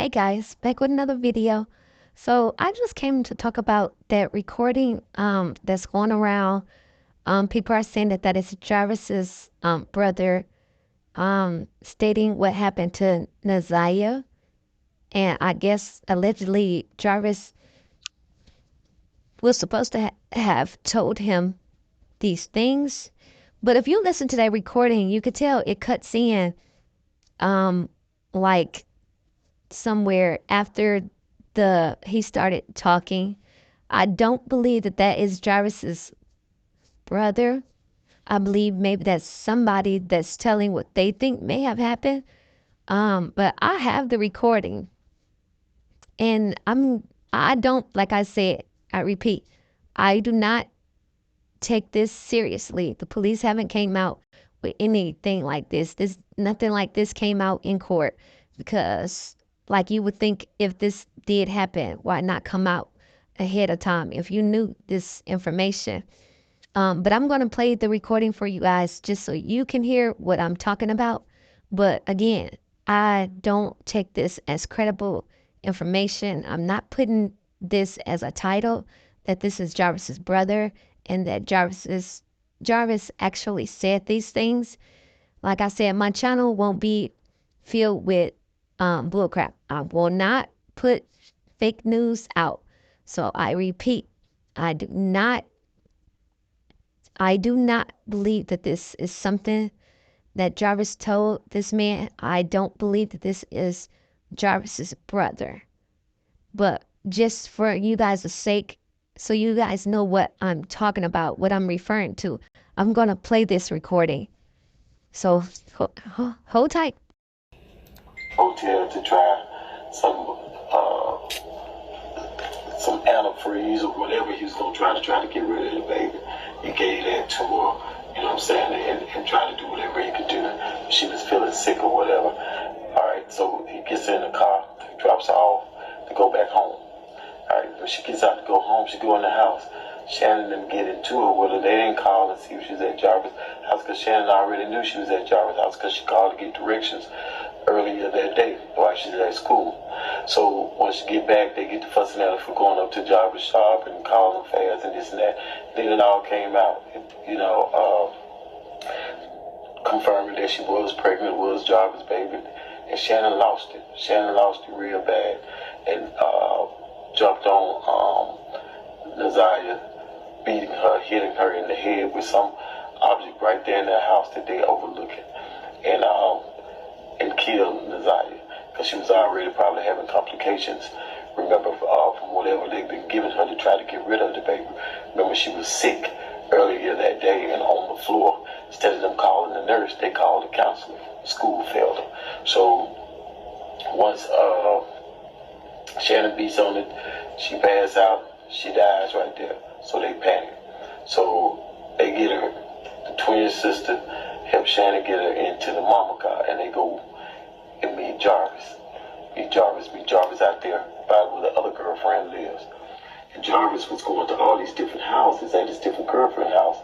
Hey guys, back with another video. So I just came to talk about that recording that's going around. People are saying that is Jarvis's brother stating what happened to Naziah. And I guess allegedly Jarvis was supposed to have told him these things. But if you listen to that recording, you could tell it cuts in um like somewhere after the he started talking. I don't believe that is Jarvis's brother. I believe maybe that's somebody that's telling what they think may have happened. But I have the recording, and I don't, like I said, I repeat, I do not take this seriously. The police haven't came out with anything like this. Nothing like this came out in court because, like, you would think if this did happen, why not come out ahead of time if you knew this information? But I'm going to play the recording for you guys just so you can hear what I'm talking about. But again, I don't take this as credible information. I'm not putting this as a title that this is Jarvis's brother and that Jarvis actually said these things. Like I said, my channel won't be filled with bullcrap. I will not put fake news out. So I repeat, I do not I do not believe that this is something that Jarvis told this man. I don't believe that this is Jarvis's brother. But just for you guys' sake, so you guys know what I'm talking about, what I'm referring to, I'm going to play this recording. So hold tight. Hotel to try some antifreeze or whatever he was going to try to get rid of the baby. He gave that to her, you know what I'm saying, and try to do whatever he could do. She was feeling sick or whatever. All right, so he gets in the car, drops her off to go back home. All right, when she gets out to go home, she go in the house. Shannon and them get into it with her. They didn't call and see if she was at Jarvis' house because Shannon already knew she was at Jarvis' house because she called to get directions earlier that day while she was at school. So once she get back, they get to fussing at her for going up to Jarvis' shop and calling fast and this and that. Then it all came out, confirming that she was pregnant, was Jarvis' baby, and Shannon lost it. Shannon lost it real bad and jumped on Naziah, beating her, hitting her in the head with some object right there in their house that they overlooking, and killed Naziah because she was already probably having complications. Remember, from whatever they've been giving her to try to get rid of the baby. Remember, she was sick earlier that day and on the floor. Instead of them calling the nurse, they called the counselor. School failed her. So once Shannon beats on it, she passes out, she dies right there. So they panic. So they get her, the twin sister helps Shannon get her into the mama car, and they go and meet Jarvis. Meet Jarvis out there by where the other girlfriend lives. And Jarvis was going to all these different houses at his different girlfriend house,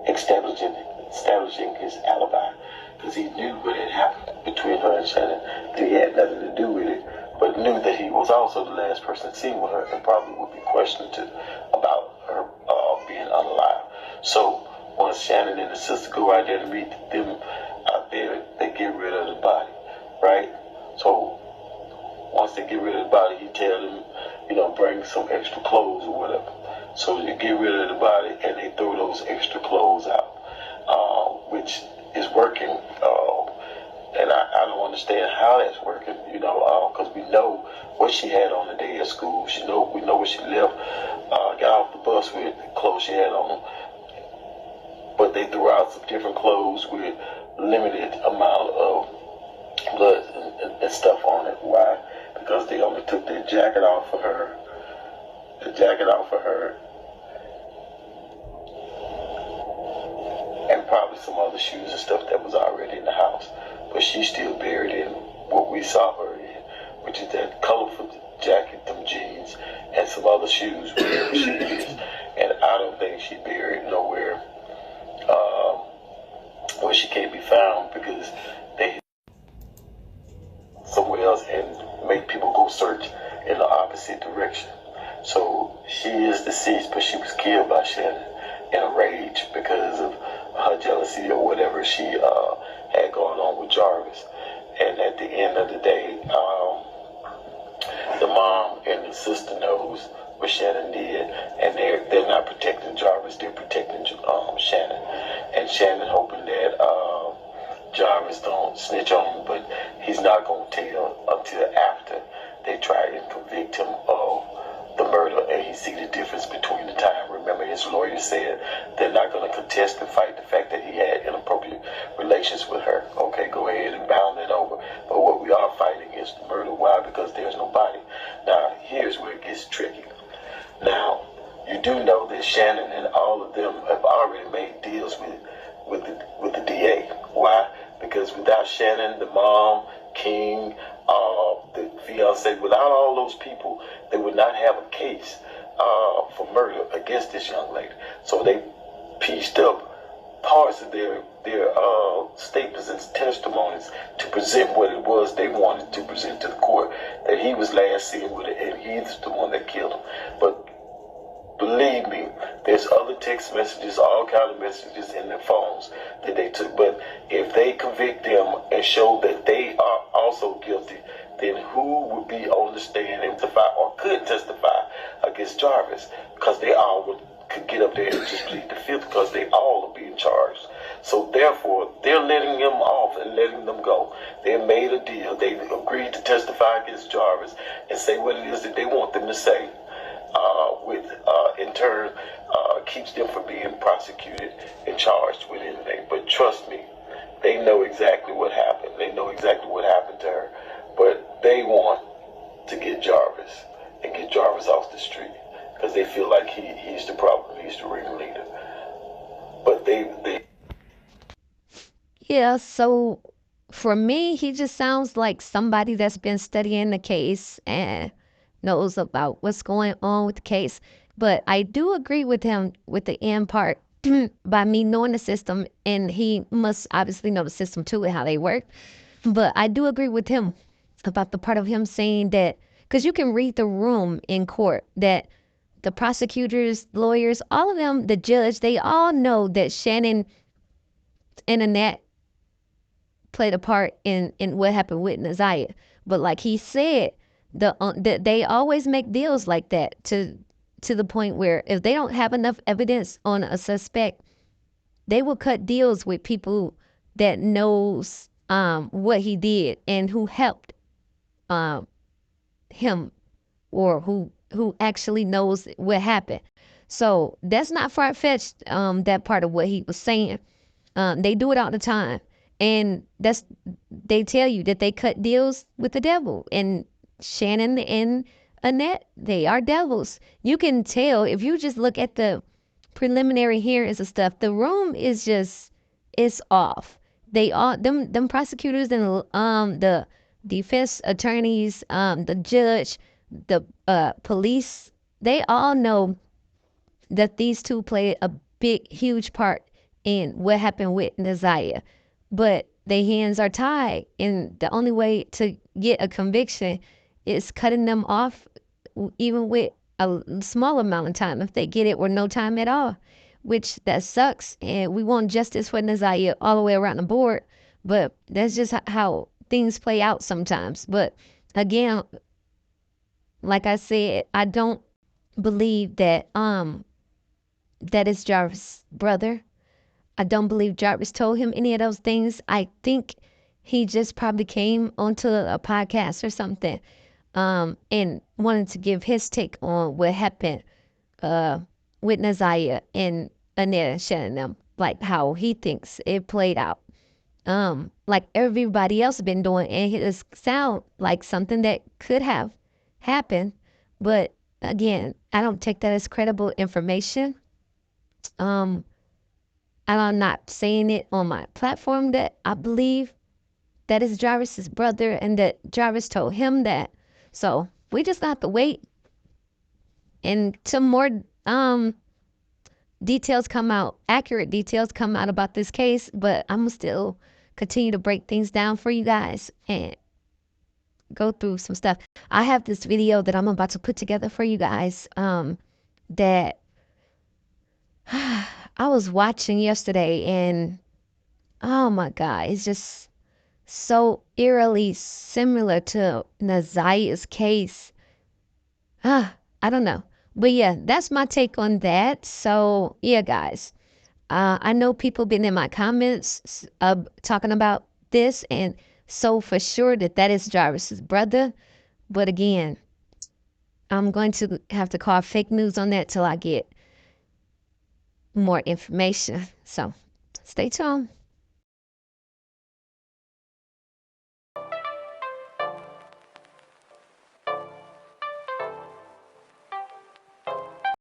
establishing his alibi. Because he knew what had happened between her and Shannon. He had nothing to do with it, but knew that he was also the last person seen with her and probably would be questioned about her being unalive. So once Shannon and the sister go out there to meet them out there, they get rid of the body, right? So once they get rid of the body, he tell them, bring some extra clothes or whatever. So they get rid of the body and they throw those extra clothes out, which is working. And I don't understand how that's working, because we know what she had on the day of school. We know what she left, got off the bus with the clothes she had on. But they threw out some different clothes with limited amount of blood and stuff on it. Why? Because they only took the jacket off of her, and probably some other shoes and stuff that was already in the house. But she's still buried in what we saw her in, which is that colorful jacket, them jeans, and some other shoes, wherever she is. And I don't think she buried nowhere where she can't be found because they somewhere else and make people go search Jarvis. And at the end of the day, the mom and the sister knows what Shannon did, and they're not protecting Jarvis, they're protecting Shannon. And Shannon hoping that Jarvis don't snitch on him, but he's not gonna tell until after they try and convict him of the murder, and he see the difference between the time. Remember, his lawyer said they're not going to contest and fight the fact that he had inappropriate relations with her. Okay, go ahead and bound it over. But what we are fighting is the murder. Why? Because there's no body. Now, here's where it gets tricky. Now, you do know that Shannon and all of them have already made deals with the DA. Why? Because without Shannon, the mom, King, the fiance, without all those people, they would not have a case for murder against this young lady. So they pieced up parts of their statements and testimonies to present what it was they wanted to present to the court, that he was last seen with it and he's the one that killed him. But believe me, there's other text messages, all kind of messages in their phones that they took. But if they convict them and show that they are also guilty, then who would be on the stand and testify or could testify against Jarvis? Because they all could get up there and just plead the fifth, because they all are being charged. So therefore, they're letting them off and letting them go. They made a deal. They agreed to testify against Jarvis and say what it is that they want them to say. With in turn keeps them from being prosecuted and charged with anything. But trust me, they know exactly what happened. They know exactly what happened to her. But they want to get Jarvis and get Jarvis off the street, because they feel like he's the problem. He's the ringleader. But they Yeah, so for me, he just sounds like somebody that's been studying the case and knows about what's going on with the case. But I do agree with him with the end part by me knowing the system, and he must obviously know the system too and how they work. But I do agree with him about the part of him saying that, because you can read the room in court, that the prosecutors, lawyers, all of them, the judge, they all know that Shannon and Annette played a part in what happened with Naziah. But like he said, they always make deals like that to the point where if they don't have enough evidence on a suspect, they will cut deals with people that knows what he did and who helped um, him, or who actually knows what happened. So that's not far fetched. That part of what he was saying. They do it all the time, and that's they tell you that they cut deals with the devil. And Shannon and Annette, they are devils. You can tell if you just look at the preliminary hearings and stuff. The room is just it's off. They all them prosecutors and the defense attorneys, the judge, the police, they all know that these two played a big, huge part in what happened with Naziah. But their hands are tied, and the only way to get a conviction is cutting them off, even with a small amount of time, if they get it, or no time at all, which that sucks. And we want justice for Naziah all the way around the board, but that's just how things play out sometimes. But again, like I said, I don't believe that that is Jarvis' brother. I don't believe Jarvis told him any of those things. I think he just probably came onto a podcast or something, and wanted to give his take on what happened uh, with Naziah and Annette and Shannon, like how he thinks it played out. Like everybody else been doing, and it sound like something that could have happened, but again, I don't take that as credible information. Um, and I'm not saying it on my platform that I believe that is Jarvis's brother and that Jarvis told him that. So we just have to wait until more details come out, accurate details come out about this case. But I'm gonna still continue to break things down for you guys and go through some stuff. I have this video that I'm about to put together for you guys that I was watching yesterday, and oh my God, it's just so eerily similar to Nazia's case. I don't know. But yeah, that's my take on that. So yeah, guys. I know people been in my comments talking about this, and so for sure that is Jarvis's brother. But again, I'm going to have to call fake news on that till I get more information. So stay tuned.